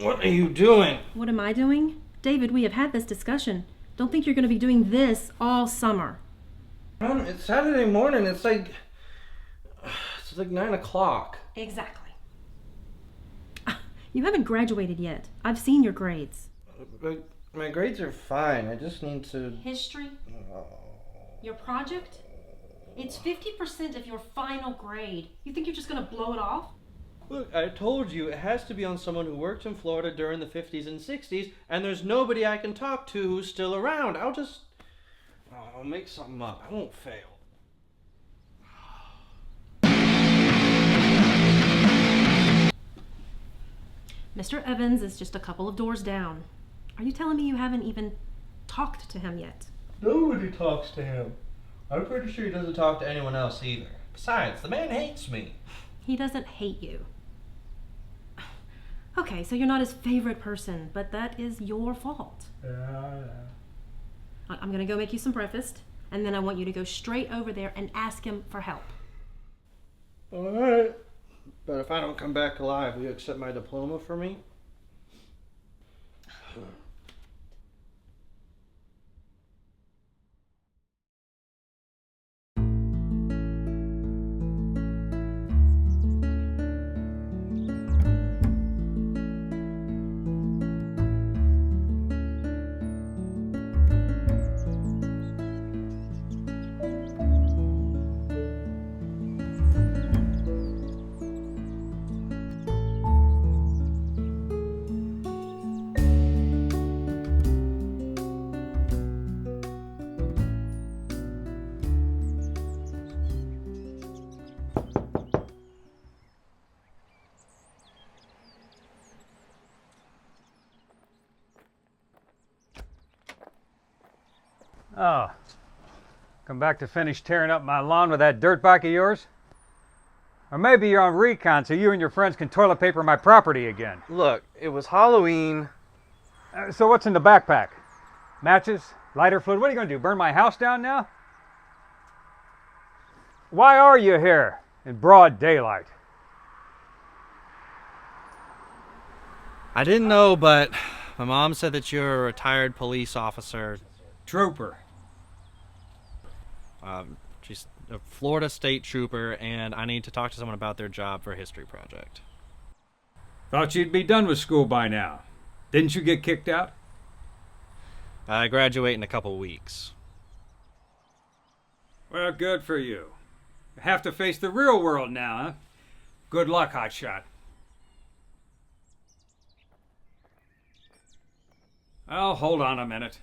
What are you doing? What am I doing? David, we have had this discussion. Don't think you're going to be doing this all summer. It's Saturday morning. It's like 9 o'clock. Exactly. You haven't graduated yet. I've seen your grades. But my grades are fine. I just need to... History? Your project? It's 50% of your final grade. You think you're just going to blow it off? Look, I told you it has to be on someone who worked in Florida during the 50s and 60s, and there's nobody I can talk to who's still around. I'll make something up. I won't fail. Mr. Evans is just a couple of doors down. Are you telling me you haven't even talked to him yet? Nobody talks to him. I'm pretty sure he doesn't talk to anyone else either. Besides, the man hates me. He doesn't hate you. Okay, so you're not his favorite person, but that is your fault. Yeah. I'm going to go make you some breakfast, and then I want you to go straight over there and ask him for help. All right. But if I don't come back alive, will you accept my diploma for me? Oh, come back to finish tearing up my lawn with that dirt bike of yours? Or maybe you're on recon so you and your friends can toilet paper my property again. Look, it was Halloween. So what's in the backpack? Matches? Lighter fluid? What are you going to do, burn my house down now? Why are you here in broad daylight? I didn't know, but my mom said that you're a retired police officer. Trooper. She's a Florida state trooper, and I need to talk to someone about their job for a history project. Thought you'd be done with school by now. Didn't you get kicked out? I graduate in a couple weeks. Well, good for you. You have to face the real world now, huh? Good luck, hotshot. Oh, hold on a minute.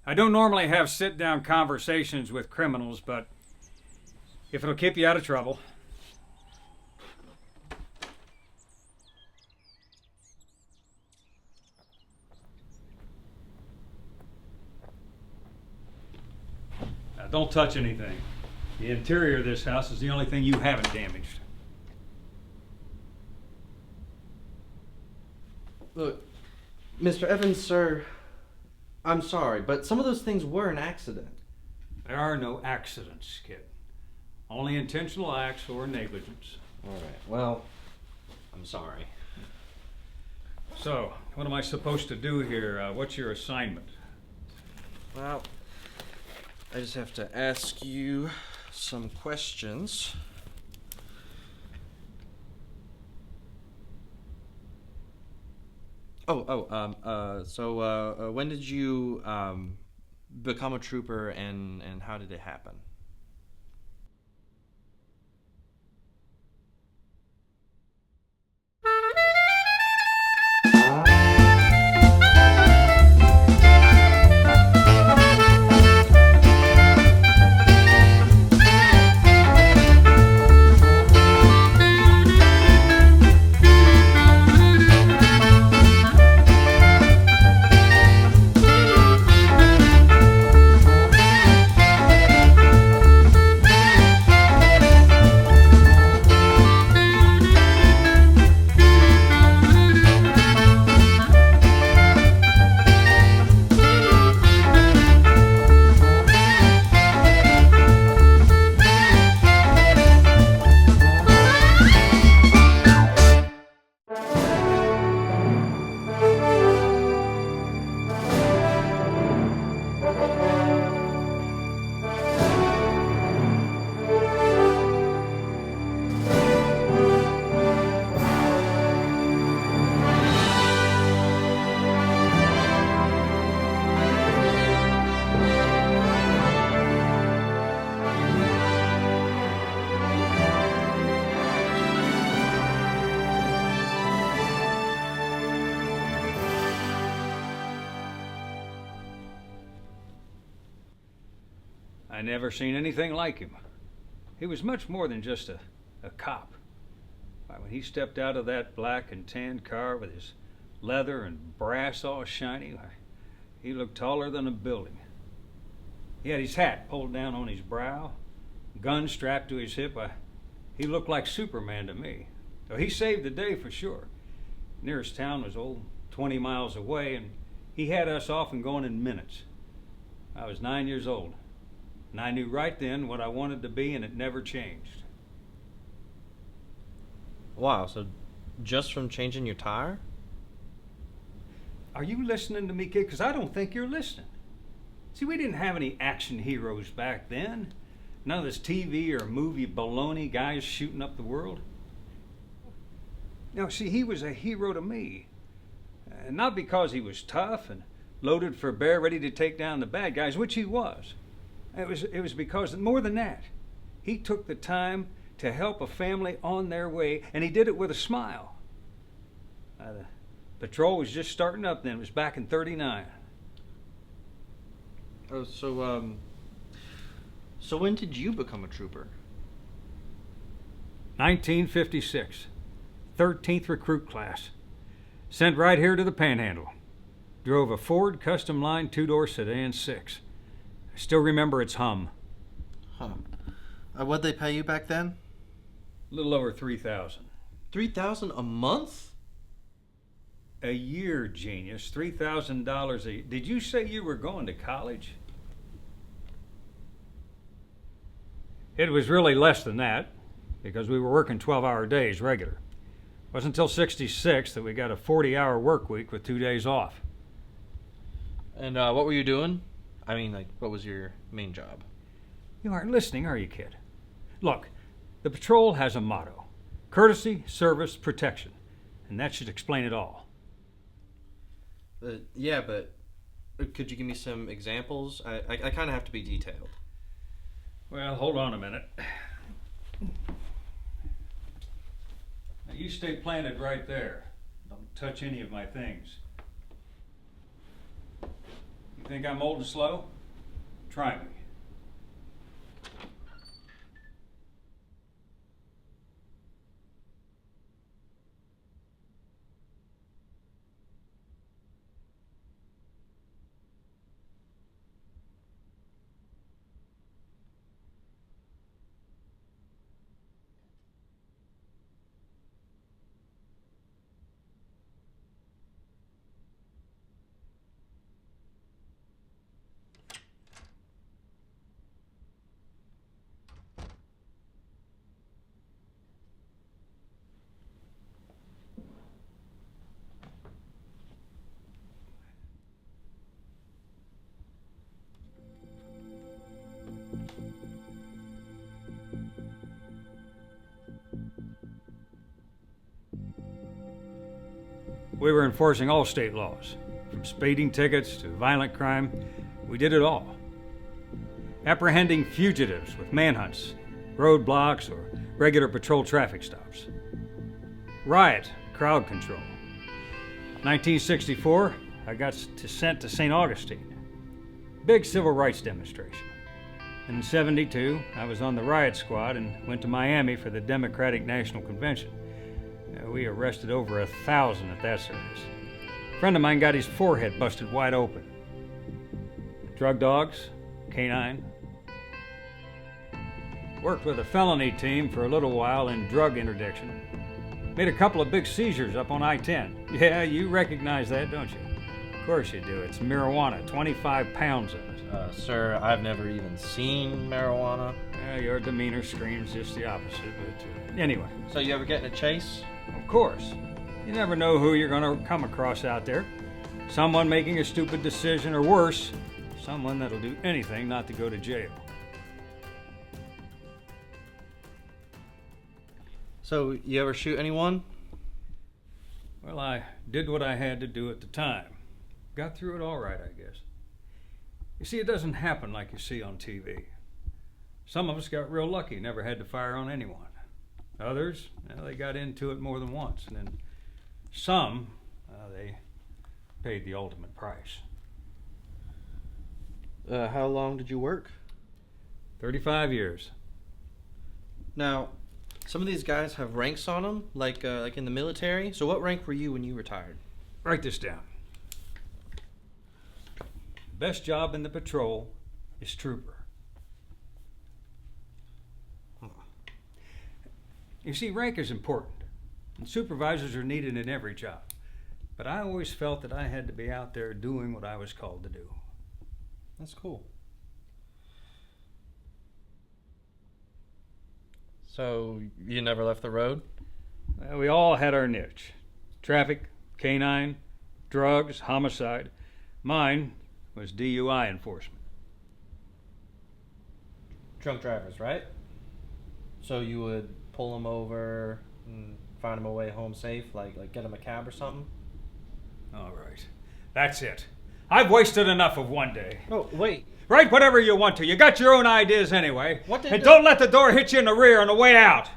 I don't normally have sit-down conversations with criminals, but if it'll keep you out of trouble. Now, don't touch anything. The interior of this house is the only thing you haven't damaged. Look, Mr. Evans, sir, I'm sorry, but some of those things were an accident. There are no accidents, kid. Only intentional acts or negligence. All right, well, I'm sorry. So, what am I supposed to do here? What's your assignment? Well, I just have to ask you some questions. So when did you become a trooper, and how did it happen? I never seen anything like him. He was much more than just a cop. Why, when he stepped out of that black and tan car with his leather and brass all shiny, why, he looked taller than a building. He had his hat pulled down on his brow, gun strapped to his hip. He looked like Superman to me. So he saved the day for sure. Nearest town was 20 miles away, and he had us off and going in minutes. I was 9 years old, and I knew right then what I wanted to be, and it never changed. Wow, so just from changing your tire? Are you listening to me, kid? Because I don't think you're listening. See, we didn't have any action heroes back then. None of this TV or movie baloney guys shooting up the world. Now, see, he was a hero to me. Not because he was tough and loaded for bear, ready to take down the bad guys, which he was. It was because, more than that, he took the time to help a family on their way, and he did it with a smile. The patrol was just starting up then. It was back in '39. Oh, so when did you become a trooper? 1956. 13th recruit class. Sent right here to the Panhandle. Drove a Ford Custom Line 2-door sedan 6. I still remember its hum. Huh. What'd they pay you back then? A little over $3,000. $3,000 a month? A year, genius. $3,000 a year. Did you say you were going to college? It was really less than that, because we were working 12-hour days regular. It wasn't until '66 that we got a 40-hour work week with 2 days off. And what were you doing? I mean, what was your main job? You aren't listening, are you, kid? Look, the patrol has a motto: courtesy, service, protection. And that should explain it all. Yeah, but could you give me some examples? I kind of have to be detailed. Well, hold on a minute. Now, you stay planted right there. Don't touch any of my things. You think I'm old and slow? Try me. We were enforcing all state laws, from speeding tickets to violent crime. We did it all. Apprehending fugitives with manhunts, roadblocks, or regular patrol traffic stops. Riot, crowd control. 1964, I got sent to St. Augustine. Big civil rights demonstration. And in '72, I was on the riot squad and went to Miami for the Democratic National Convention. We arrested over 1,000 at that service. A friend of mine got his forehead busted wide open. Drug dogs, canine. Worked with a felony team for a little while in drug interdiction. Made a couple of big seizures up on I-10. Yeah, you recognize that, don't you? Of course you do. It's marijuana, 25 pounds of it. Sir, I've never even seen marijuana. Your demeanor screams just the opposite, but anyway. So you ever get in a chase? Of course. You never know who you're going to come across out there. Someone making a stupid decision, or worse, someone that'll do anything not to go to jail. So, you ever shoot anyone? Well, I did what I had to do at the time. Got through it all right, I guess. You see, it doesn't happen like you see on TV. Some of us got real lucky, never had to fire on anyone. Others, they got into it more than once. And then some, they paid the ultimate price. How long did you work? 35 years. Now, some of these guys have ranks on them, like in the military. So what rank were you when you retired? Write this down. Best job in the patrol is trooper. You see, rank is important, and supervisors are needed in every job. But I always felt that I had to be out there doing what I was called to do. That's cool. So, you never left the road? Well, we all had our niche. Traffic, canine, drugs, homicide. Mine was DUI enforcement. Drunk drivers, right? So you would pull them over and find them a way home safe, like get them a cab or something? All right. That's it. I've wasted enough of one day. Oh, wait. Write whatever you want to. You got your own ideas anyway. What did and don't let the door hit you in the rear on the way out.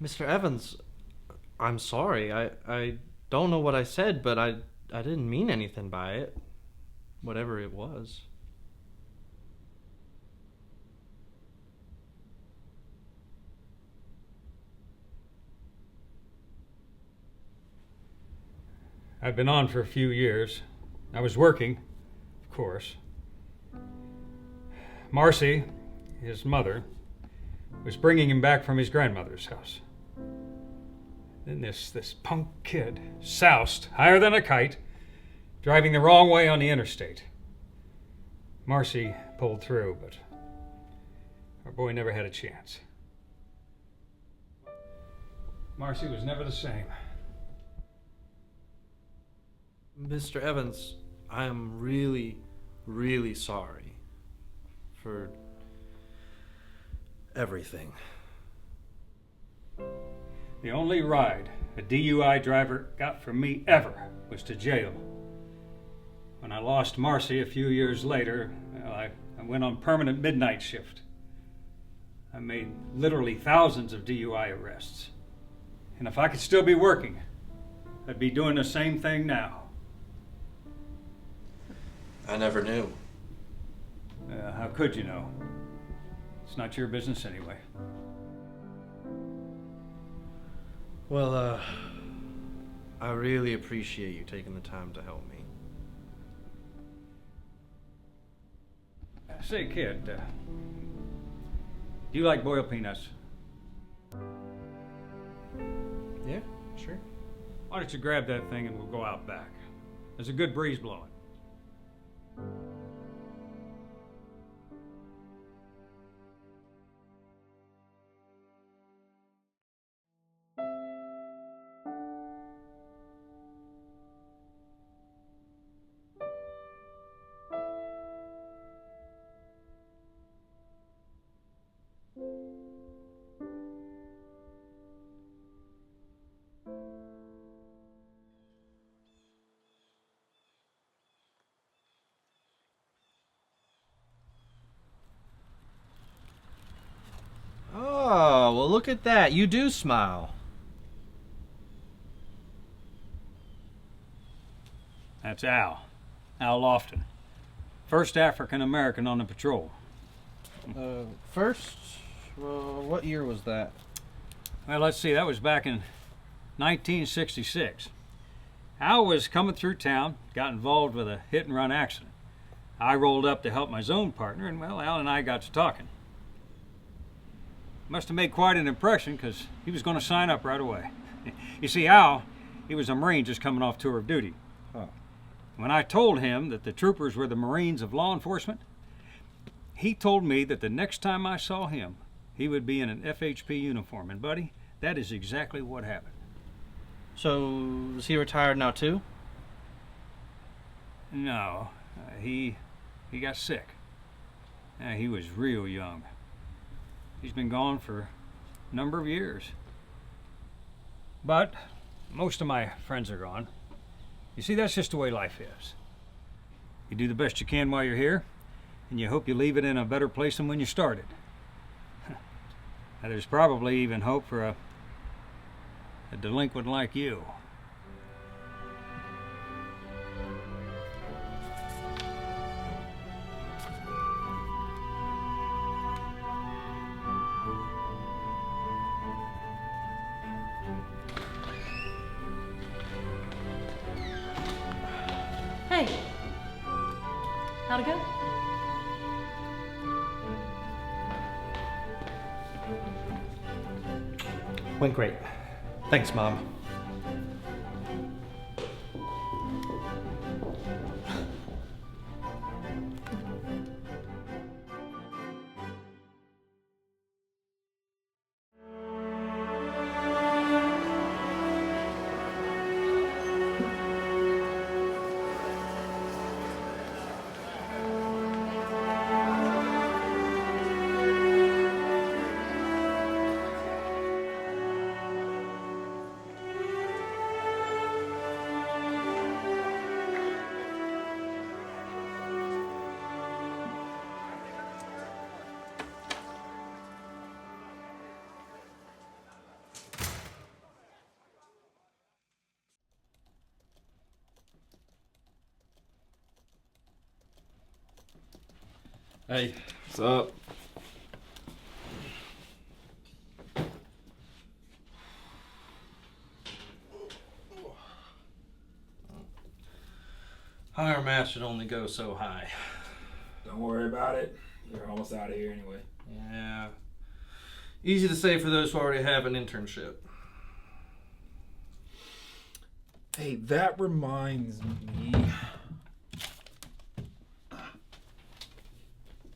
Mr. Evans, I'm sorry. I don't know what I said, but I didn't mean anything by it. Whatever it was. I've been on for a few years. I was working, of course. Marcy, his mother, was bringing him back from his grandmother's house. Then this punk kid soused higher than a kite, driving the wrong way on the interstate. Marcy pulled through, but our boy never had a chance. Marcy was never the same. Mr. Evans, I am really, really sorry for everything. The only ride a DUI driver got from me ever was to jail. When I lost Marcy a few years later, well, I went on permanent midnight shift. I made literally thousands of DUI arrests. And if I could still be working, I'd be doing the same thing now. I never knew. How could you know? It's not your business anyway. Well, I really appreciate you taking the time to help me. Say, kid, do you like boiled peanuts? Yeah, sure. Why don't you grab that thing and we'll go out back. There's a good breeze blowing. Oh, well, look at that. You do smile. That's Al Lofton. First African American on the patrol. First, what year was that? Well, let's see, that was back in 1966. Al was coming through town, got involved with a hit and run accident. I rolled up to help my zone partner, and well, Al and I got to talking. Must have made quite an impression because he was going to sign up right away. You see, Al, he was a Marine just coming off tour of duty. Oh. When I told him that the troopers were the Marines of law enforcement, he told me that the next time I saw him, he would be in an FHP uniform. And buddy, that is exactly what happened. So, is he retired now too? No, he got sick. He was real young. He's been gone for a number of years. But most of my friends are gone. You see, that's just the way life is. You do the best you can while you're here, and you hope you leave it in a better place than when you started. There's probably even hope for a delinquent like you. How'd it go? Went great. Thanks, Mom. Hey. What's up? Higher mass should only go so high. Don't worry about it. You're almost out of here anyway. Yeah. Easy to say for those who already have an internship. Hey, that reminds me.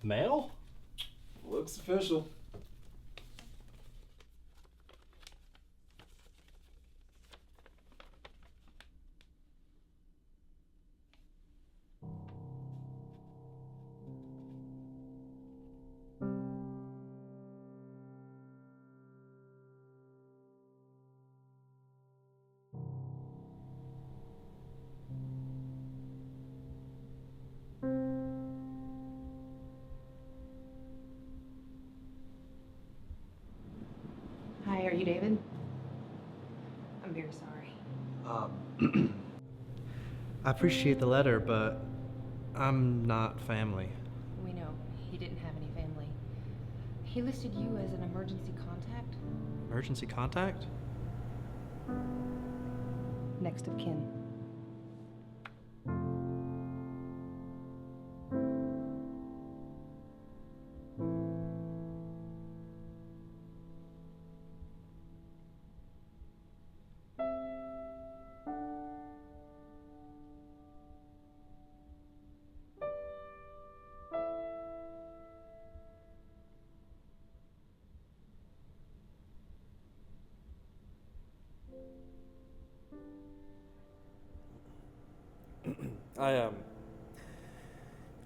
Mail? Looks official. Hi, are you David? I'm very sorry. I appreciate the letter, but I'm not family. We know he didn't have any family. He listed you as an emergency contact. Emergency contact? Next of kin.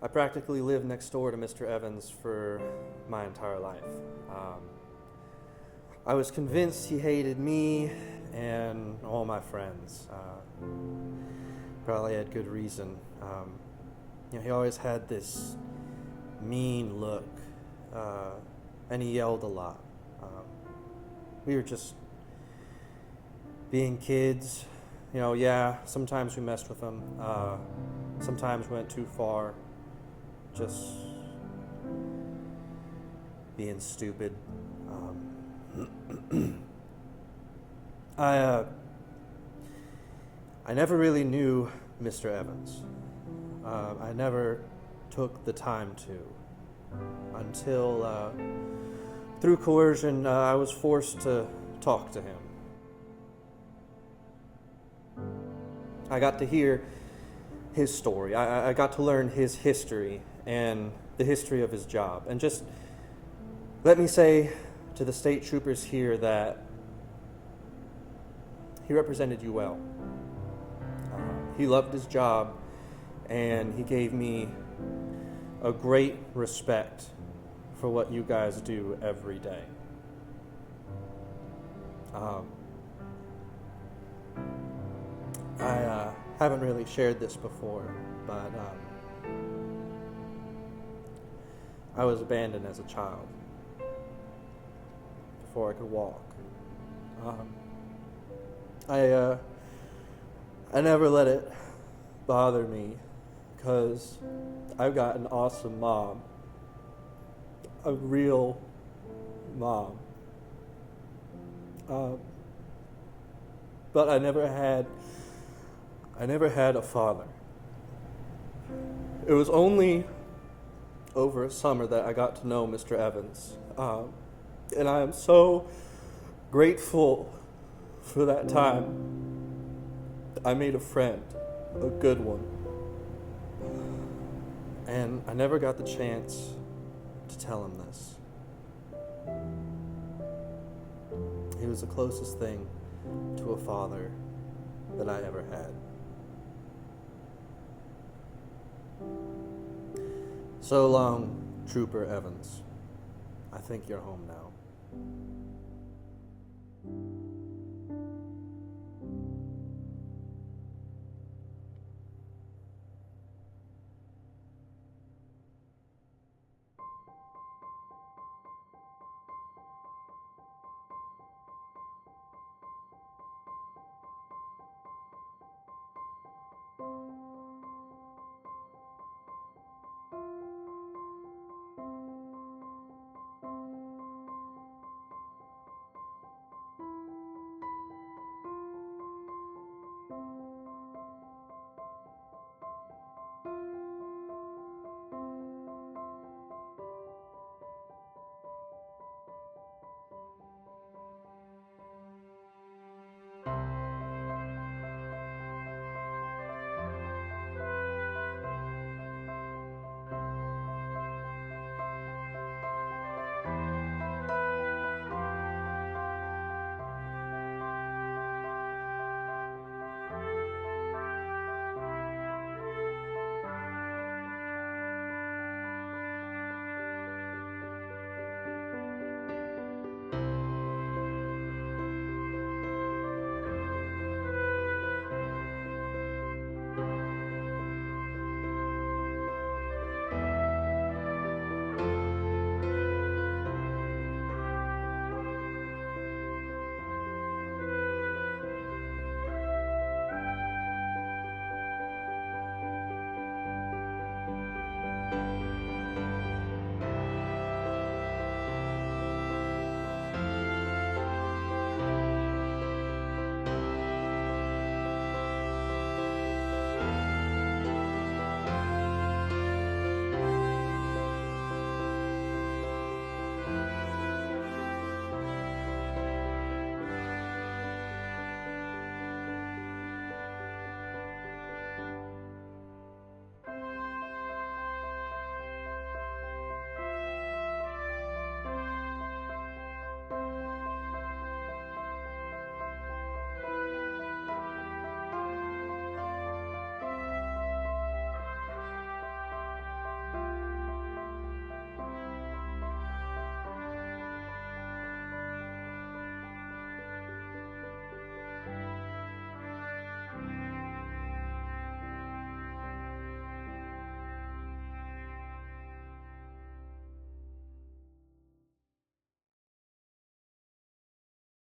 I practically lived next door to Mr. Evans for my entire life. I was convinced he hated me and all my friends. Probably had good reason. He always had this mean look, and he yelled a lot. We were just being kids. Sometimes we messed with him. Sometimes went too far. Just being stupid. I never really knew Mr. Evans. I never took the time to until through coercion I was forced to talk to him. I got to hear his story. I got to learn his history and the history of his job. And just let me say to the state troopers here that he represented you well. He loved his job, and he gave me a great respect for what you guys do every day. I haven't really shared this before, but I was abandoned as a child before I could walk. I never let it bother me because I've got an awesome mom, a real mom. But I never had a father. It was only over a summer that I got to know Mr. Evans. And I am so grateful for that time. I made a friend, a good one. And I never got the chance to tell him this. He was the closest thing to a father that I ever had. So long, Trooper Evans. I think you're home now.